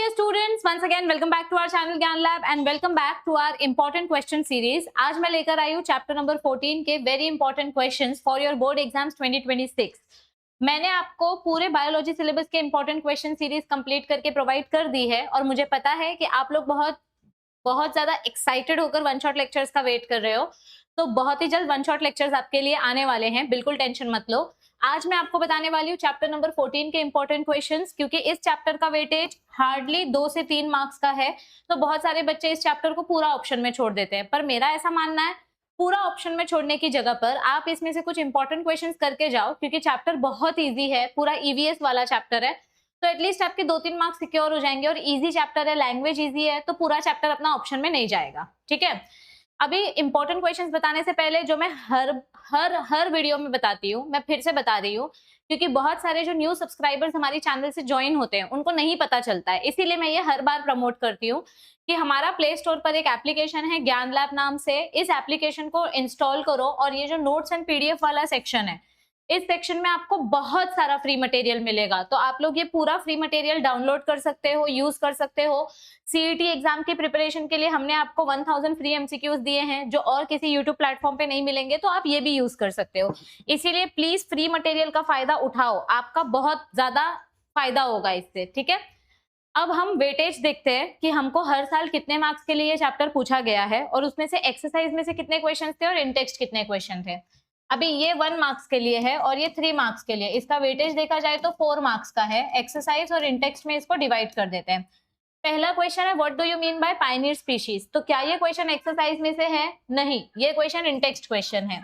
dear students, once again welcome back to our channel ज्ञान lab and welcome back to our important question series। आज मैं लेकर आई हूँ chapter number 14 के very important questions for your board exams 2026। मैंने आपको पूरे बायोलॉजी सिलेबस के इंपॉर्टेंट क्वेश्चन सीरीज कंप्लीट करके प्रोवाइड कर दी है और मुझे पता है कि आप लोग बहुत ज्यादा एक्साइटेड होकर वन शॉट लेक्चर्स का वेट कर रहे हो। तो बहुत ही जल्द वन शॉट लेक्चर्स आपके लिए आने वाले हैं, बिल्कुल टेंशन मत लो। आज मैं आपको बताने वाली हूँ चैप्टर नंबर 14 के इंपॉर्टेंट क्वेश्चंस, क्योंकि इस चैप्टर का वेटेज हार्डली 2 से 3 मार्क्स का है। तो बहुत सारे बच्चे इस चैप्टर को पूरा ऑप्शन में छोड़ देते हैं, पर मेरा ऐसा मानना है पूरा ऑप्शन में छोड़ने की जगह पर आप इसमें से कुछ इंपॉर्टेंट क्वेश्चंस करके जाओ, क्योंकि चैप्टर बहुत ईजी है, पूरा ईवीएस वाला चैप्टर है। तो एटलीस्ट आपके 2-3 मार्क्स सिक्योर हो जाएंगे और इजी चैप्टर है, लैंग्वेज इजी है, तो पूरा चैप्टर अपना ऑप्शन में नहीं जाएगा। ठीक है, अभी इंपॉर्टेंट क्वेश्चंस बताने से पहले जो मैं हर वीडियो में बताती हूँ, मैं फिर से बता रही हूँ, क्योंकि बहुत सारे जो न्यू सब्सक्राइबर्स हमारी चैनल से ज्वाइन होते हैं उनको नहीं पता चलता है, इसीलिए मैं ये हर बार प्रमोट करती हूँ कि हमारा प्ले स्टोर पर एक एप्लीकेशन है ज्ञान लैब नाम से। इस एप्लीकेशन को इंस्टॉल करो और ये जो नोट्स एंड पीडीएफ वाला सेक्शन है, इस सेक्शन में आपको बहुत सारा फ्री मटेरियल मिलेगा। तो आप लोग ये पूरा फ्री मटेरियल डाउनलोड कर सकते हो, यूज कर सकते हो। सीईटी एग्जाम की प्रिपरेशन के लिए हमने आपको 1000 फ्री एमसीक्यूज दिए हैं जो और किसी यूट्यूब प्लेटफॉर्म पे नहीं मिलेंगे, तो आप ये भी यूज कर सकते हो। इसीलिए प्लीज फ्री मटेरियल का फायदा उठाओ, आपका बहुत ज्यादा फायदा होगा इससे। ठीक है, अब हम वेटेज देखते हैं कि हमको हर साल कितने मार्क्स के लिए ये चैप्टर पूछा गया है और उसमें से एक्सरसाइज में से कितने क्वेश्चन थे और इनटेक्स्ट कितने क्वेश्चन थे। अभी ये 1 मार्क्स के लिए है और ये 3 मार्क्स के लिए। इसका वेटेज देखा जाए तो 4 मार्क्स का है। एक्सरसाइज और इंटेक्स्ट में इसको डिवाइड कर देते हैं। पहला क्वेश्चन है what do you mean by Pioneer species. तो क्या ये क्वेश्चन एक्सरसाइज में से है? नहीं, ये क्वेश्चन इंटेक्स्ट क्वेश्चन है।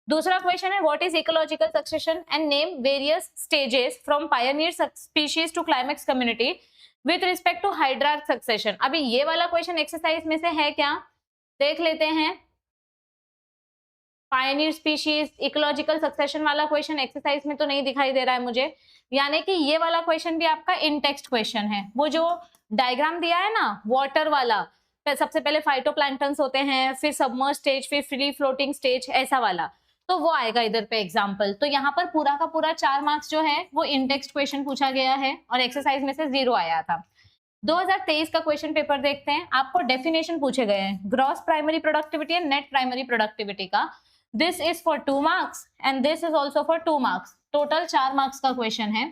दूसरा क्वेश्चन है what is ecological succession and name various stages from pioneer species to climax community with respect to hydrarch succession. अभी ये वाला क्वेश्चन एक्सरसाइज में से है क्या, देख लेते हैं। पायनियर स्पीशीज इकोलॉजिकल सक्सेशन वाला क्वेश्चन एक्सरसाइज में तो नहीं दिखाई दे रहा है मुझे, यानी कि ये वाला क्वेश्चन भी आपका इन टेक्स्ट क्वेश्चन है। वो जो डायग्राम दिया है ना वाटर वाला, सबसे पहले फाइटोप्लैंक्टन्स होते हैं, फिर सबमर्ज स्टेज, फिर फ्री फ्लोटिंग स्टेज, ऐसा वाला, तो वो आएगा इधर पे एग्जाम्पल। तो यहाँ पर पूरा का पूरा 4 मार्क्स जो है वो इन टेक्स्ट क्वेश्चन पूछा गया है और एक्सरसाइज में से 0 आया था। 2023 का क्वेश्चन पेपर देखते हैं। आपको डेफिनेशन पूछे गए हैं gross primary productivity and net primary productivity का। This is for 2 marks and this is also for 2 marks. Total 4 marks का क्वेश्चन है।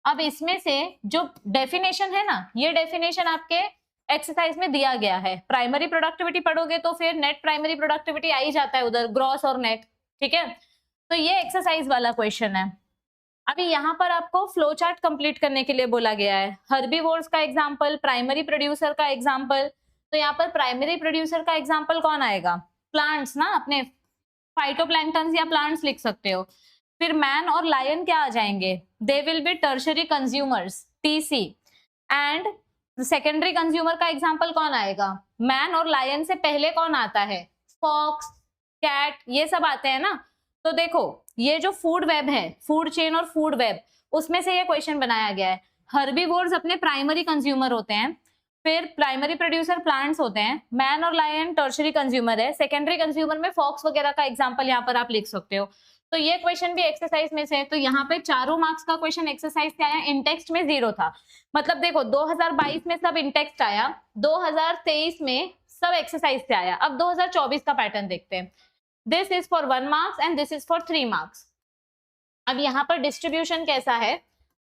अब इसमें से जो डेफिनेशन है ना, ये डेफिनेशन आपके एक्सरसाइज में दिया गया है। प्राइमरी प्रोडक्टिविटी पढ़ोगे तो फिर नेट प्राइमरी प्रोडक्टिविटी आ ही जाता है उधर, ग्रॉस और नेट। ठीक है, तो ये एक्सरसाइज वाला क्वेश्चन है। अभी यहाँ पर आपको फ्लो चार्ट कंप्लीट करने के लिए बोला गया है। हर्बीवोर्स का एग्जाम्पल, प्राइमरी प्रोड्यूसर का एग्जाम्पल। तो यहाँ पर प्राइमरी प्रोड्यूसर का एग्जाम्पल कौन आएगा? प्लांट्स ना, अपने फाइटोप्लैंक्टन्स या प्लांट्स लिख सकते हो। फिर मैन और लायन क्या आ जाएंगे? They will be tertiary consumers, TC. And secondary consumer का एग्जाम्पल कौन आएगा? मैन और लायन से पहले कौन आता है? फॉक्स, कैट, ये सब आते हैं ना। तो देखो ये जो फूड वेब है, फूड चेन और फूड वेब, उसमें से ये क्वेश्चन बनाया गया है। हर्बीवोर्स अपने प्राइमरी कंज्यूमर होते हैं, फिर प्राइमरी प्रोड्यूसर प्लांट्स होते हैं, मैन और लायन टर्शरी कंज्यूमर है, सेकेंडरी कंज्यूमर में फॉक्स वगैरह का एग्जांपल यहाँ पर आप लिख सकते हो। तो ये क्वेश्चन भी एक्सरसाइज में से है। तो यहाँ पे 4 मार्क्स का क्वेश्चन एक्सरसाइज से आया, इंटेक्स्ट में 0 था। मतलब देखो 2022 में सब इंटेक्स्ट आया, 2023 में सब एक्सरसाइज से आया। अब 2024 का पैटर्न देखते हैं। This is for 1 marks and this is for 3 marks. अब यहाँ पर डिस्ट्रीब्यूशन कैसा है?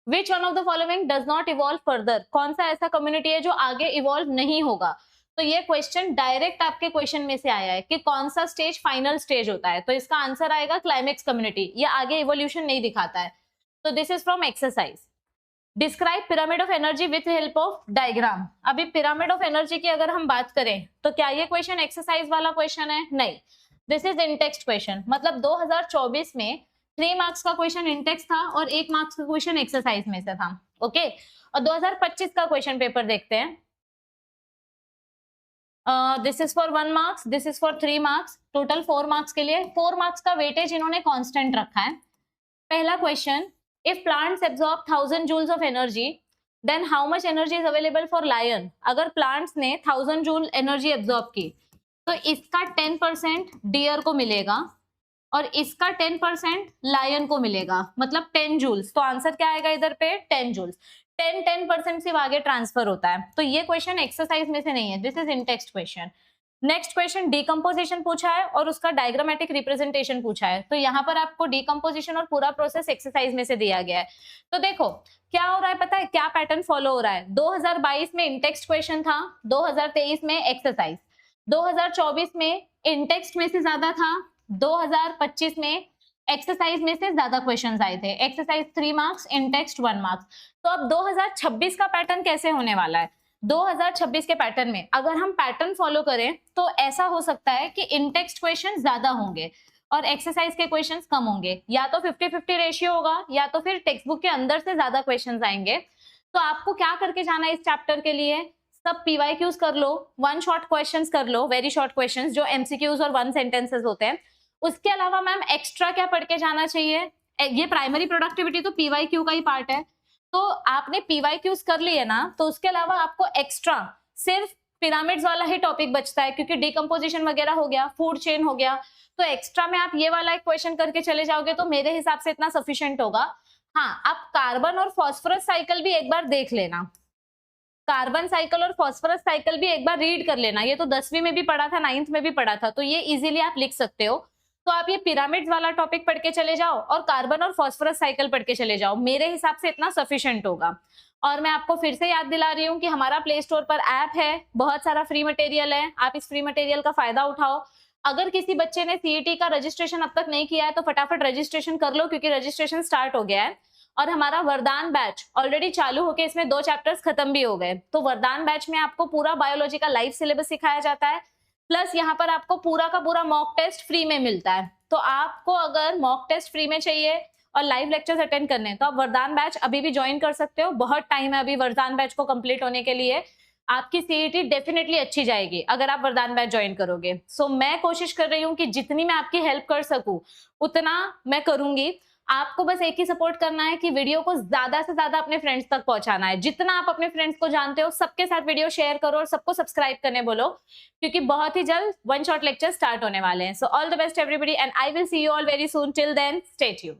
Which one of the following does not evolve further? कौन सा ऐसा कम्युनिटी है जो आगे इवॉल्व नहीं होगा? तो ये क्वेश्चन डायरेक्ट आपके क्वेश्चन में से आया है कि कौन सा स्टेज फाइनल स्टेज होता है। तो इसका आंसर आएगा क्लाइमेक्स कम्युनिटी। ये आगे इवोल्यूशन नहीं दिखाता है। तो this is from exercise. Describe pyramid of energy with help of diagram. अभी पिरामिड ऑफ एनर्जी की अगर हम बात करें तो क्या ये क्वेश्चन एक्सरसाइज वाला क्वेश्चन है? नहीं, this is in text question. मतलब 2024 में 3 मार्क्स का क्वेश्चन इंटेक्स था और 1 मार्क्स का क्वेश्चन एक्सरसाइज में से था। ओके, और 2025 का क्वेश्चन पेपर देखते हैं। This is for 1 marks, this is for 3 marks, total 4 marks के लिए। 4 मार्क्स का वेटेज इन्होंने कांस्टेंट रखा है। पहला question, if plants absorb 1000 joules of energy then how much energy is available for lion. अगर प्लांट्स ने 1000 जूल एनर्जी एब्सॉर्ब की तो इसका 10% डियर को मिलेगा और इसका 10% लायन को मिलेगा, मतलब 10 जूल्स। तो आंसर क्या आएगा इधर पे? 10 जूल्स। 10% सिर्फ आगे ट्रांसफर होता है। तो ये क्वेश्चन एक्सरसाइज में से नहीं है, this is in text question. Next question decomposition पूछा है और उसका डायग्रामेटिक रिप्रेजेंटेशन पूछा है। तो यहाँ पर आपको डिकम्पोजिशन और पूरा प्रोसेस एक्सरसाइज में से दिया गया है। तो देखो क्या हो रहा है, पता है क्या पैटर्न फॉलो हो रहा है। 2022 में इंटेक्स्ट क्वेश्चन था, 2023 में एक्सरसाइज, 2024 में इंटेक्स्ट में से ज्यादा था, 2025 में एक्सरसाइज में से ज्यादा क्वेश्चंस आए थे। Exercise 3 marks, in-text 1 marks. तो अब 2026 का पैटर्न कैसे होने वाला है। 2026 के पैटर्न में अगर हम पैटर्न फॉलो करें तो ऐसा हो सकता है कि इंटेक्स्ट क्वेश्चन ज्यादा होंगे और एक्सरसाइज के क्वेश्चंस कम होंगे, या तो 50-50 रेशियो होगा या तो फिर टेक्स्ट बुक के अंदर से ज्यादा क्वेश्चंस आएंगे। तो आपको क्या करके जाना है इस चैप्टर के लिए, सब पीवाईक्यूज कर लो, 1 शॉर्ट क्वेश्चंस कर लो, वेरी शॉर्ट क्वेश्चंस जो एमसीक्यूज और 1 सेंटेंसेस होते हैं। उसके अलावा मैम एक्स्ट्रा क्या पढ़ के जाना चाहिए, ये प्राइमरी प्रोडक्टिविटी तो पीवाईक्यू का ही पार्ट है। तो आपने पीवाईक्यूज कर लिए ना, तो उसके अलावा आपको एक्स्ट्रा सिर्फ पिरामिड्स वाला ही टॉपिक बचता है, क्योंकि डिकम्पोजिशन वगैरह हो गया, फूड चेन हो गया। तो एक्स्ट्रा में आप ये वाला एक क्वेश्चन करके चले जाओगे तो मेरे हिसाब से इतना सफिशिएंट होगा। हाँ, आप कार्बन और फॉस्फोरस साइकिल भी एक बार देख लेना, कार्बन साइकिल और फॉस्फोरस साइकिल भी एक बार रीड कर लेना। ये तो 10वीं में भी पढ़ा था, 9th में भी पढ़ा था, तो ये इजीली आप लिख सकते हो। तो आप ये पिरामिड्स वाला टॉपिक पढ़ के चले जाओ और कार्बन और फॉस्फोरस साइकिल पढ़ के चले जाओ, मेरे हिसाब से इतना सफिशिएंट होगा। और मैं आपको फिर से याद दिला रही हूँ कि हमारा प्ले स्टोर पर ऐप है, बहुत सारा फ्री मटेरियल है, आप इस फ्री मटेरियल का फायदा उठाओ। अगर किसी बच्चे ने सीईटी का रजिस्ट्रेशन अब तक नहीं किया है तो फटाफट रजिस्ट्रेशन कर लो, क्योंकि रजिस्ट्रेशन स्टार्ट हो गया है। और हमारा वरदान बैच ऑलरेडी चालू होके इसमें 2 चैप्टर्स खत्म भी हो गए। तो वरदान बैच में आपको पूरा बायोलॉजी का लाइव सिलेबस सिखाया जाता है, प्लस यहाँ पर आपको पूरा का पूरा मॉक टेस्ट फ्री में मिलता है। तो आपको अगर मॉक टेस्ट फ्री में चाहिए और लाइव लेक्चर्स अटेंड करने हैं तो आप वरदान बैच अभी भी ज्वाइन कर सकते हो, बहुत टाइम है अभी वरदान बैच को कंप्लीट होने के लिए। आपकी सीईटी डेफिनेटली अच्छी जाएगी अगर आप वरदान बैच ज्वाइन करोगे। सो मैं कोशिश कर रही हूँ कि जितनी मैं आपकी हेल्प कर सकूं उतना मैं करूंगी। आपको बस एक ही सपोर्ट करना है कि वीडियो को ज्यादा से ज्यादा अपने फ्रेंड्स तक पहुंचाना है। जितना आप अपने फ्रेंड्स को जानते हो सबके साथ वीडियो शेयर करो और सबको सब्सक्राइब करने बोलो, क्योंकि बहुत ही जल्द 1 शॉट लेक्चर स्टार्ट होने वाले हैं। So all the best everybody and I will see you all very soon. Till then stay tuned.